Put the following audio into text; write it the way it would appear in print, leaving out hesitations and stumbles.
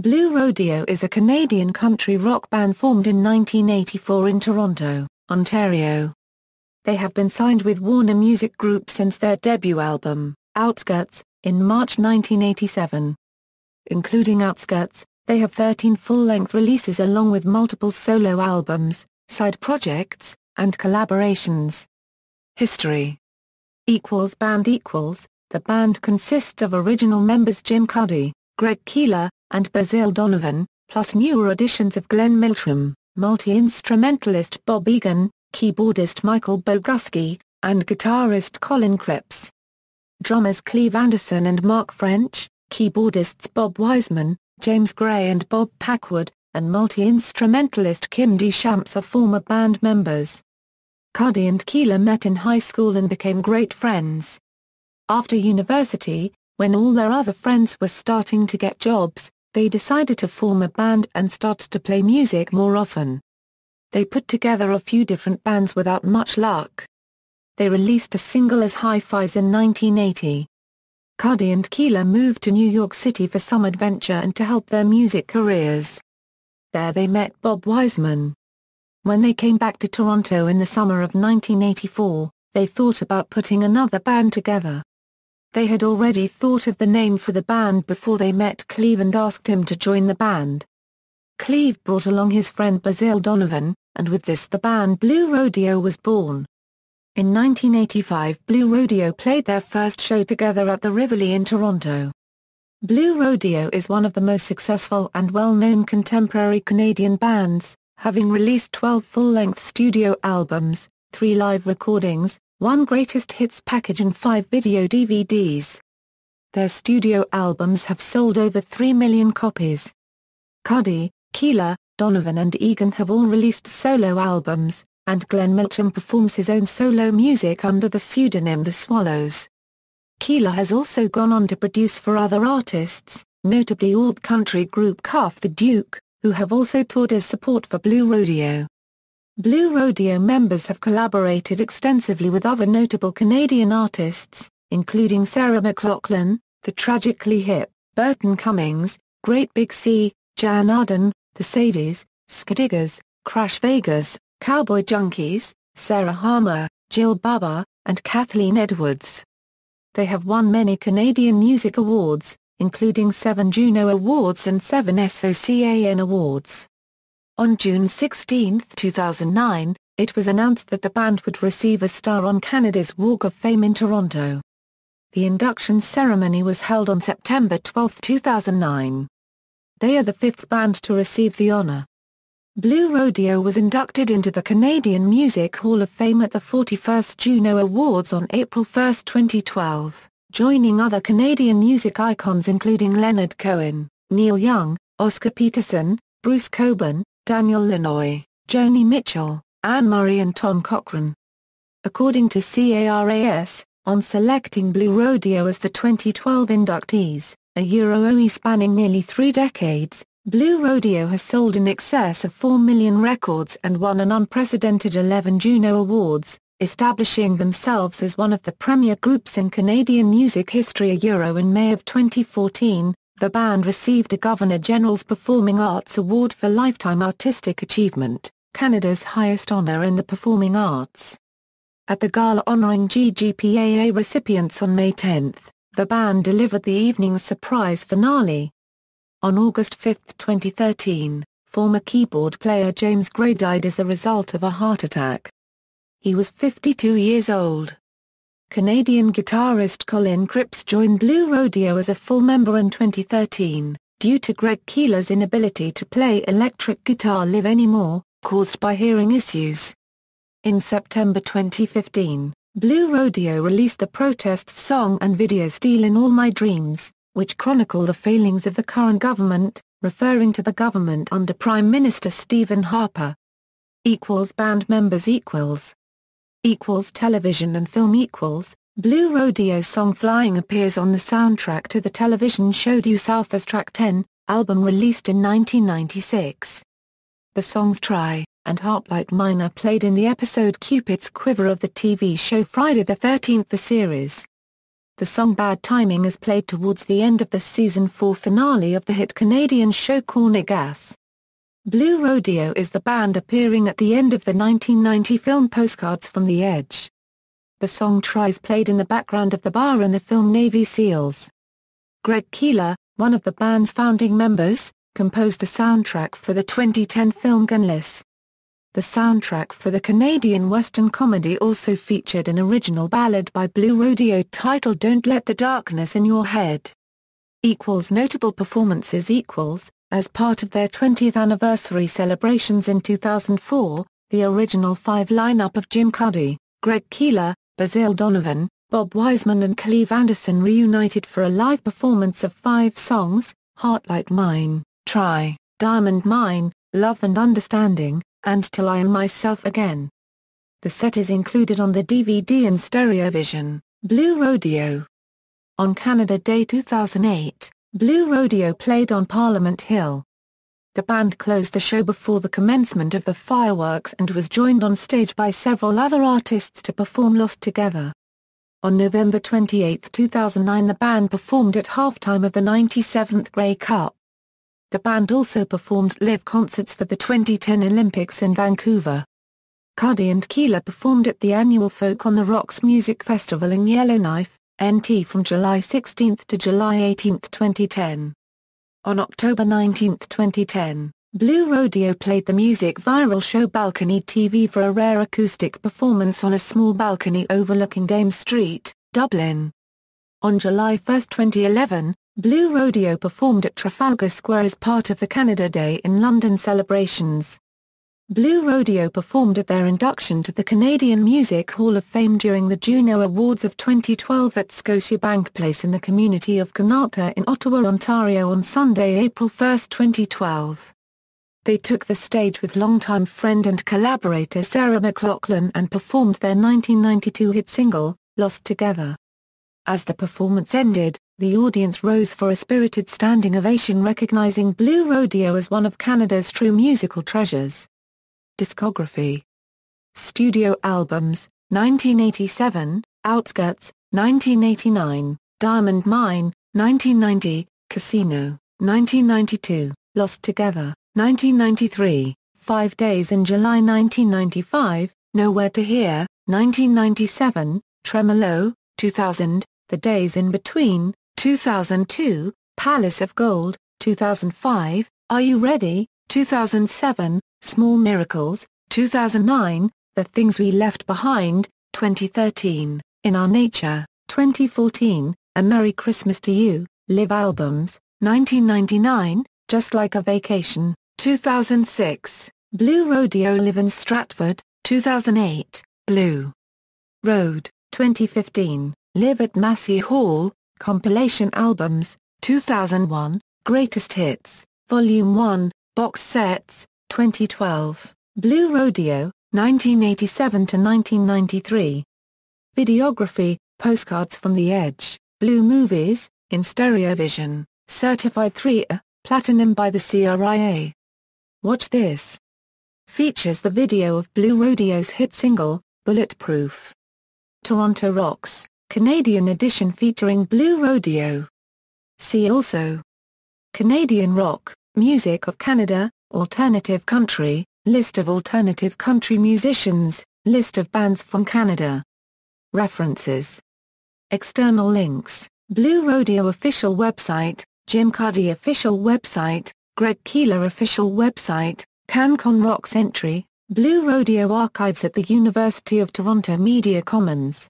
Blue Rodeo is a Canadian country rock band formed in 1984 in Toronto, Ontario. They have been signed with Warner Music Group since their debut album, Outskirts, in March 1987. Including Outskirts, they have 13 full-length releases along with multiple solo albums, side projects, and collaborations. History. Band equals, the band consists of original members Jim Cuddy, Greg Keeler, and Basil Donovan, plus newer additions of Glenn Miltram, multi-instrumentalist Bob Egan, keyboardist Michael Boguski, and guitarist Colin Cripps. Drummers Cleve Anderson and Mark French, keyboardists Bob Wiseman, James Gray and Bob Packwood, and multi-instrumentalist Kim Deschamps are former band members. Cuddy and Keeler met in high school and became great friends. After university, when all their other friends were starting to get jobs, they decided to form a band and start to play music more often. They put together a few different bands without much luck. They released a single as Hi-Fi's in 1980. Cuddy and Keeler moved to New York City for some adventure and to help their music careers. There they met Bob Wiseman. When they came back to Toronto in the summer of 1984, they thought about putting another band together. They had already thought of the name for the band before they met Cleve and asked him to join the band. Cleve brought along his friend Basil Donovan, and with this the band Blue Rodeo was born. In 1985 Blue Rodeo played their first show together at the Rivoli in Toronto. Blue Rodeo is one of the most successful and well-known contemporary Canadian bands, having released 12 full-length studio albums, 3 live recordings, 1 greatest hits package and 5 video DVDs. Their studio albums have sold over 3 million copies. Cuddy, Keeler, Donovan and Egan have all released solo albums, and Glenn Miltram performs his own solo music under the pseudonym The Swallows. Keeler has also gone on to produce for other artists, notably alt-country group Cuff the Duke, who have also toured as support for Blue Rodeo. Blue Rodeo members have collaborated extensively with other notable Canadian artists, including Sarah McLachlan, The Tragically Hip, Burton Cummings, Great Big Sea, Jan Arden, The Sadies, Skadiggers, Crash Vegas, Cowboy Junkies, Sarah Harmer, Jill Baba, and Kathleen Edwards. They have won many Canadian Music Awards, including 7 Juno Awards and 7 SOCAN Awards. On June 16, 2009, it was announced that the band would receive a star on Canada's Walk of Fame in Toronto. The induction ceremony was held on September 12, 2009. They are the 5th band to receive the honor. Blue Rodeo was inducted into the Canadian Music Hall of Fame at the 41st Juno Awards on April 1, 2012, joining other Canadian music icons including Leonard Cohen, Neil Young, Oscar Peterson, Bruce Cockburn, Daniel Lanois, Joni Mitchell, Anne Murray and Tom Cochrane. According to CARAS, on selecting Blue Rodeo as the 2012 inductees, a OE spanning nearly 3 decades, Blue Rodeo has sold in excess of 4 million records and won an unprecedented 11 Juno Awards, establishing themselves as one of the premier groups in Canadian music history. In May of 2014, the band received a Governor-General's Performing Arts Award for Lifetime Artistic Achievement, Canada's highest honour in the performing arts. At the gala honouring GGPAA recipients on May 10, the band delivered the evening's surprise finale. On August 5, 2013, former keyboard player James Gray died as a result of a heart attack. He was 52 years old. Canadian guitarist Colin Cripps joined Blue Rodeo as a full member in 2013, due to Greg Keeler's inability to play electric guitar live anymore, caused by hearing issues. In September 2015, Blue Rodeo released the protest song and video Steal in All My Dreams, which chronicle the failings of the current government, referring to the government under Prime Minister Stephen Harper. Band members television and film Blue Rodeo's song Flying appears on the soundtrack to the television show Due South as track 10, album released in 1996. The songs Try and Harp Like Mine are played in the episode Cupid's Quiver of the TV show Friday the 13th the series. The song Bad Timing is played towards the end of the season 4 finale of the hit Canadian show Corner Gas. Blue Rodeo is the band appearing at the end of the 1990 film Postcards from the Edge. The song Tries played in the background of the bar in the film Navy SEALs. Greg Keeler, one of the band's founding members, composed the soundtrack for the 2010 film Gunless. The soundtrack for the Canadian Western comedy also featured an original ballad by Blue Rodeo titled Don't Let the Darkness in Your Head. Notable performances as part of their 20th anniversary celebrations in 2004, the original 5 lineup of Jim Cuddy, Greg Keeler, Basil Donovan, Bob Wiseman and Cleve Anderson reunited for a live performance of 5 songs, Heart Like Mine, Try, Diamond Mine, Love and Understanding, and Till I Am Myself Again. The set is included on the DVD and Stereovision, Blue Rodeo. On Canada Day 2008, Blue Rodeo played on Parliament Hill. The band closed the show before the commencement of the fireworks and was joined on stage by several other artists to perform Lost Together. On November 28, 2009 the band performed at halftime of the 97th Grey Cup. The band also performed live concerts for the 2010 Olympics in Vancouver. Cuddy and Keeler performed at the annual Folk on the Rocks Music Festival in Yellowknife, NT from July 16 to July 18, 2010. On October 19, 2010, Blue Rodeo played the music viral show Balcony TV for a rare acoustic performance on a small balcony overlooking Dame Street, Dublin. On July 1, 2011, Blue Rodeo performed at Trafalgar Square as part of the Canada Day in London celebrations. Blue Rodeo performed at their induction to the Canadian Music Hall of Fame during the Juno Awards of 2012 at Scotiabank Place in the community of Kanata in Ottawa, Ontario on Sunday, April 1, 2012. They took the stage with longtime friend and collaborator Sarah McLachlan and performed their 1992 hit single, Lost Together. As the performance ended, the audience rose for a spirited standing ovation recognizing Blue Rodeo as one of Canada's true musical treasures. Discography. Studio albums, 1987, Outskirts, 1989, Diamond Mine, 1990, Casino, 1992, Lost Together, 1993, 5 Days in July 1995, Nowhere to Hear, 1997, Tremolo, 2000, The Days in Between, 2002, Palace of Gold, 2005, Are You Ready, 2007, Small Miracles, 2009, The Things We Left Behind, 2013, In Our Nature, 2014, A Merry Christmas to You, Live Albums, 1999, Just Like a Vacation, 2006, Blue Rodeo Live in Stratford, 2008, Blue Road, 2015, Live at Massey Hall, Compilation Albums, 2001, Greatest Hits, Volume 1, Box Sets, 2012, Blue Rodeo, 1987–1993. Videography, Postcards from the Edge, Blue Movies, in Stereovision, certified 3A, Platinum by the CRIA. Watch This features the video of Blue Rodeo's hit single, Bulletproof. Toronto Rocks, Canadian edition featuring Blue Rodeo. See also: Canadian rock, music of Canada, alternative country, list of alternative country musicians, list of bands from Canada. References. External links: Blue Rodeo official website, Jim Cuddy official website, Greg Keeler official website, CanCon Rocks entry, Blue Rodeo archives at the University of Toronto Media Commons.